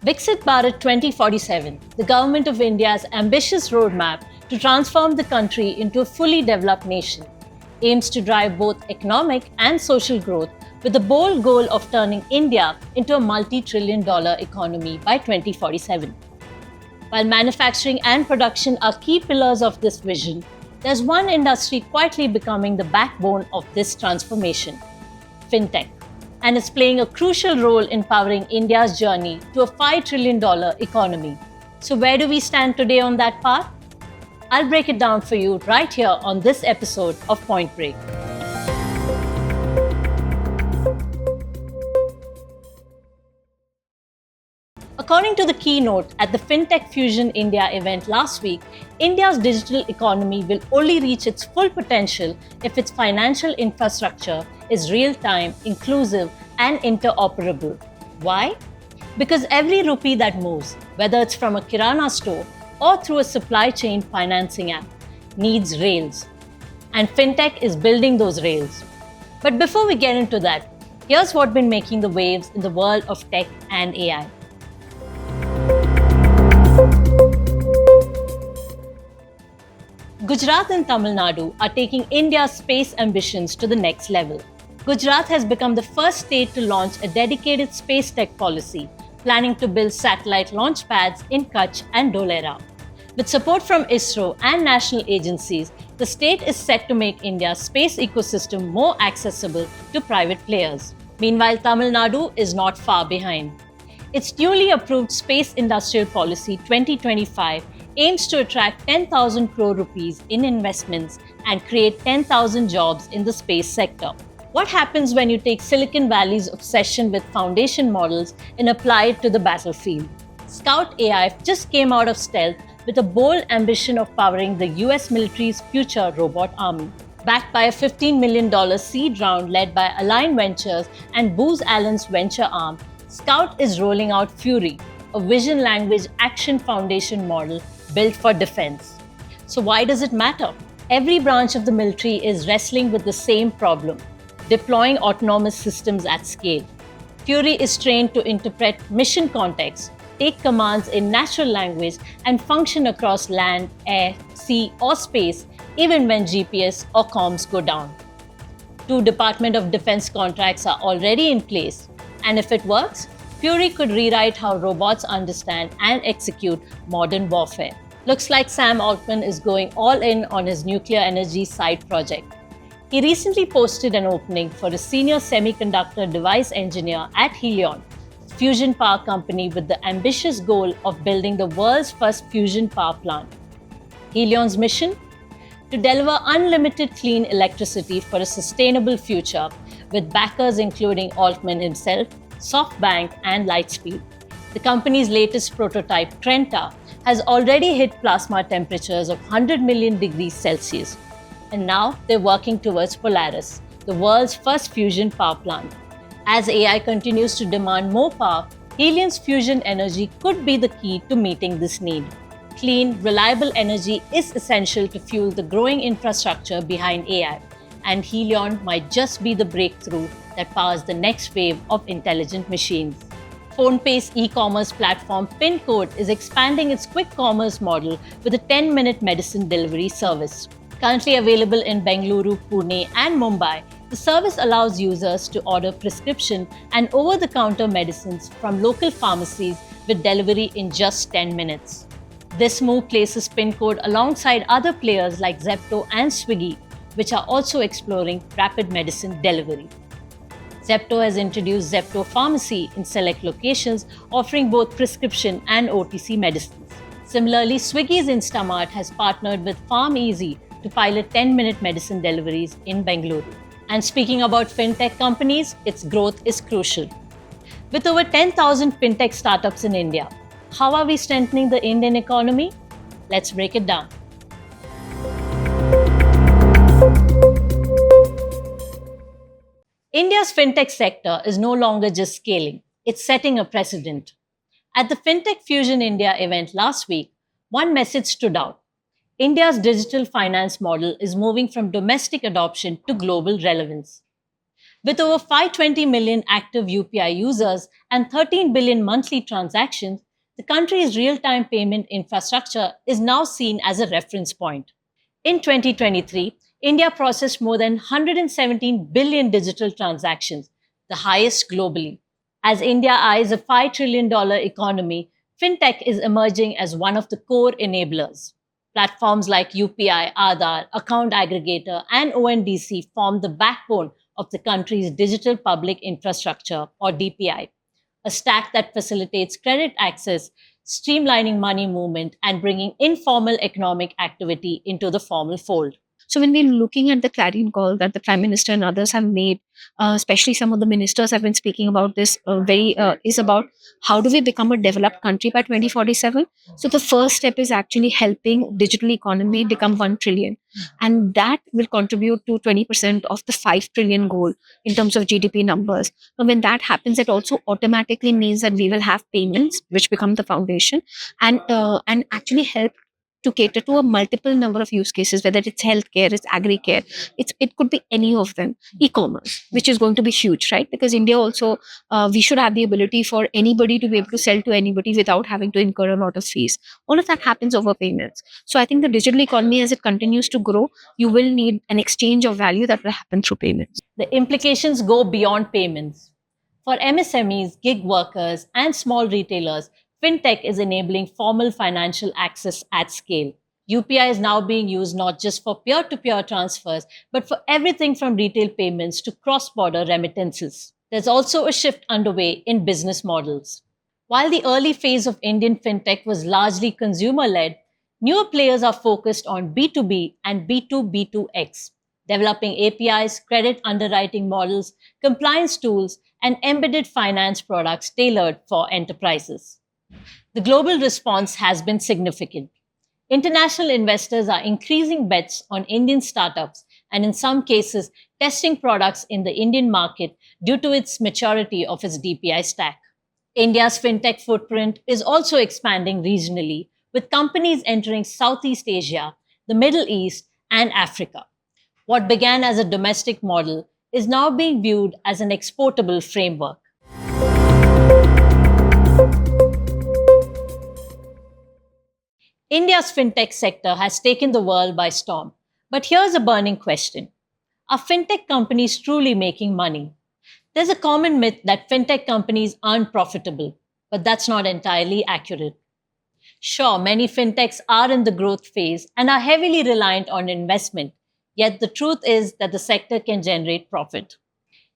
Viksit Bharat 2047, the Government of India's ambitious roadmap to transform the country into a fully developed nation, aims to drive both economic and social growth with the bold goal of turning India into a multi-trillion-dollar economy by 2047. While manufacturing and production are key pillars of this vision, there's one industry quietly becoming the backbone of this transformation: fintech, and is playing a crucial role in powering India's journey to a $5 trillion economy. So, where do we stand today on that path? I'll break it down for you right here on this episode of Point Break. According to the keynote at the FinTech Fusion India event last week, India's digital economy will only reach its full potential if its financial infrastructure is real-time, inclusive, and interoperable. Why? Because every rupee that moves, whether it's from a Kirana store or through a supply chain financing app, needs rails. And FinTech is building those rails. But before we get into that, here's what's been making the waves in the world of tech and AI. Gujarat and Tamil Nadu are taking India's space ambitions to the next level. Gujarat has become the first state to launch a dedicated space tech policy, planning to build satellite launch pads in Kutch and Dholera. With support from ISRO and national agencies, the state is set to make India's space ecosystem more accessible to private players. Meanwhile, Tamil Nadu is not far behind. Its newly approved Space Industrial Policy 2025 aims to attract 10,000 crore rupees in investments and create 10,000 jobs in the space sector. What happens when you take Silicon Valley's obsession with foundation models and apply it to the battlefield? Scout AI just came out of stealth with a bold ambition of powering the US military's future robot army. Backed by a $15 million seed round led by Align Ventures and Booz Allen's venture arm, Scout is rolling out Fury, a vision language action foundation model built for defense. So why does it matter? Every branch of the military is wrestling with the same problem: deploying autonomous systems at scale. Fury is trained to interpret mission context, take commands in natural language, and function across land, air, sea, or space, even when GPS or comms go down. 2 Department of Defense contracts are already in place, and if it works, Fury could rewrite how robots understand and execute modern warfare. Looks like Sam Altman is going all in on his nuclear energy side project. He recently posted an opening for a senior semiconductor device engineer at Helion, a fusion power company with the ambitious goal of building the world's first fusion power plant. Helion's mission? To deliver unlimited clean electricity for a sustainable future, with backers including Altman himself, SoftBank, and Lightspeed. The company's latest prototype, Trenta, has already hit plasma temperatures of 100 million degrees Celsius. And now they're working towards Polaris, the world's first fusion power plant. As AI continues to demand more power, Helion's fusion energy could be the key to meeting this need. Clean, reliable energy is essential to fuel the growing infrastructure behind AI, and Helion might just be the breakthrough that powers the next wave of intelligent machines. PhonePe's e-commerce platform PinCode is expanding its quick commerce model with a 10-minute medicine delivery service. Currently available in Bengaluru, Pune, and Mumbai, the service allows users to order prescription and over-the-counter medicines from local pharmacies with delivery in just 10 minutes. This move places PinCode alongside other players like Zepto and Swiggy, which are also exploring rapid medicine delivery. Zepto has introduced Zepto Pharmacy in select locations, offering both prescription and OTC medicines. Similarly, Swiggy's Instamart has partnered with PharmEasy to pilot 10-minute medicine deliveries in Bengaluru. And speaking about fintech companies, its growth is crucial. With over 10,000 fintech startups in India, how are we strengthening the Indian economy? Let's break it down. India's fintech sector is no longer just scaling, it's setting a precedent. At the FinTech Fusion India event last week, one message stood out: India's digital finance model is moving from domestic adoption to global relevance. With over 520 million active UPI users and 13 billion monthly transactions, the country's real time payment infrastructure is now seen as a reference point. In 2023, India processed more than 117 billion digital transactions, the highest globally. As India eyes a $5 trillion economy, fintech is emerging as one of the core enablers. Platforms like UPI, Aadhaar, Account Aggregator, and ONDC form the backbone of the country's digital public infrastructure, or DPI, a stack that facilitates credit access, streamlining money movement, and bringing informal economic activity into the formal fold. So when we're looking at the clarion call that the Prime Minister and others have made, especially some of the ministers have been speaking about this, is about how do we become a developed country by 2047. So the first step is actually helping digital economy become 1 trillion, and that will contribute to 20% of the 5 trillion goal in terms of GDP numbers. So when that happens, it also automatically means that we will have payments which become the foundation, and actually help to cater to a multiple number of use cases, whether it's healthcare, it's agri-care, it could be any of them. E-commerce, which is going to be huge, right? Because India also, we should have the ability for anybody to be able to sell to anybody without having to incur a lot of fees. All of that happens over payments. So I think the digital economy, as it continues to grow, you will need an exchange of value that will happen through payments. The implications go beyond payments. For MSMEs, gig workers, and small retailers, fintech is enabling formal financial access at scale. UPI is now being used not just for peer to peer transfers, but for everything from retail payments to cross border remittances. There's also a shift underway in business models. While the early phase of Indian fintech was largely consumer led, newer players are focused on B2B and B2B2X, developing APIs, credit underwriting models, compliance tools, and embedded finance products tailored for enterprises. The global response has been significant. International investors are increasing bets on Indian startups and, in some cases, testing products in the Indian market due to its maturity of its DPI stack. India's fintech footprint is also expanding regionally, with companies entering Southeast Asia, the Middle East, and Africa. What began as a domestic model is now being viewed as an exportable framework. India's fintech sector has taken the world by storm. But here's a burning question. Are fintech companies truly making money? There's a common myth that fintech companies aren't profitable, but that's not entirely accurate. Sure, many fintechs are in the growth phase and are heavily reliant on investment, yet the truth is that the sector can generate profit.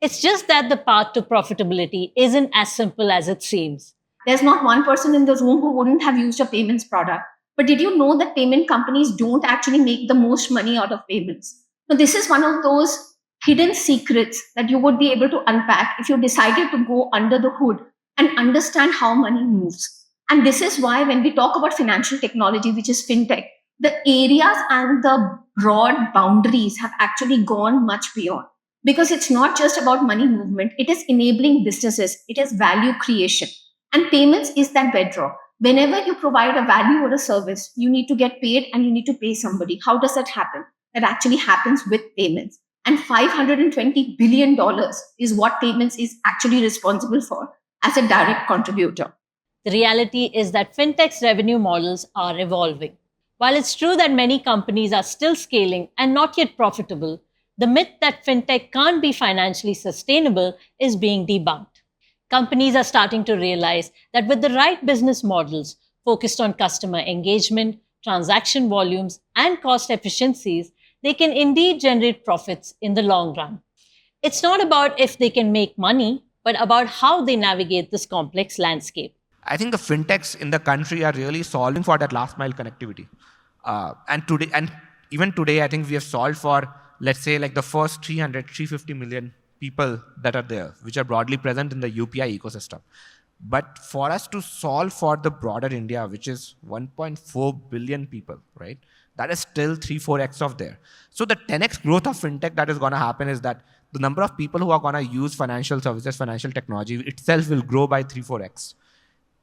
It's just that the path to profitability isn't as simple as it seems. There's not one person in this room who wouldn't have used a payments product. But did you know that payment companies don't actually make the most money out of payments? So this is one of those hidden secrets that you would be able to unpack if you decided to go under the hood and understand how money moves. And this is why when we talk about financial technology, which is fintech, the areas and the broad boundaries have actually gone much beyond. Because it's not just about money movement, it is enabling businesses, it is value creation. And payments is that bedrock. Whenever you provide a value or a service, you need to get paid and you need to pay somebody. How does that happen? That actually happens with payments. And $520 billion is what payments is actually responsible for as a direct contributor. The reality is that fintech's revenue models are evolving. While it's true that many companies are still scaling and not yet profitable, the myth that fintech can't be financially sustainable is being debunked. Companies are starting to realize that with the right business models focused on customer engagement, transaction volumes, and cost efficiencies, they can indeed generate profits in the long run. It's not about if they can make money, but about how they navigate this complex landscape. I think the fintechs in the country are really solving for that last mile connectivity. And even today, I think we have solved for, let's say, like the first 350 million people that are there, which are broadly present in the UPI ecosystem. But for us to solve for the broader India, which is 1.4 billion people, right? That is still 3-4x of there. So the 10x growth of fintech that is going to happen is that the number of people who are going to use financial services, financial technology itself will grow by 3-4x.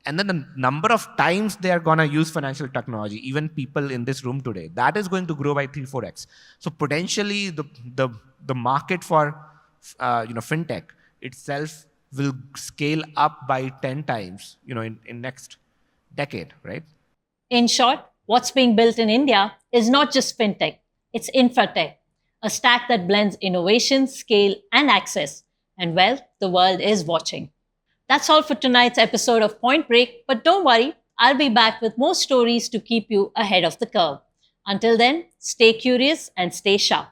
And then the number of times they are going to use financial technology, even people in this room today, that is going to grow by 3-4x. So potentially the market for fintech itself will scale up by 10 times, in next decade, right? In short, what's being built in India is not just fintech, it's infratech, a stack that blends innovation, scale, and access. And well, the world is watching. That's all for tonight's episode of Point Break, but don't worry, I'll be back with more stories to keep you ahead of the curve. Until then, stay curious and stay sharp.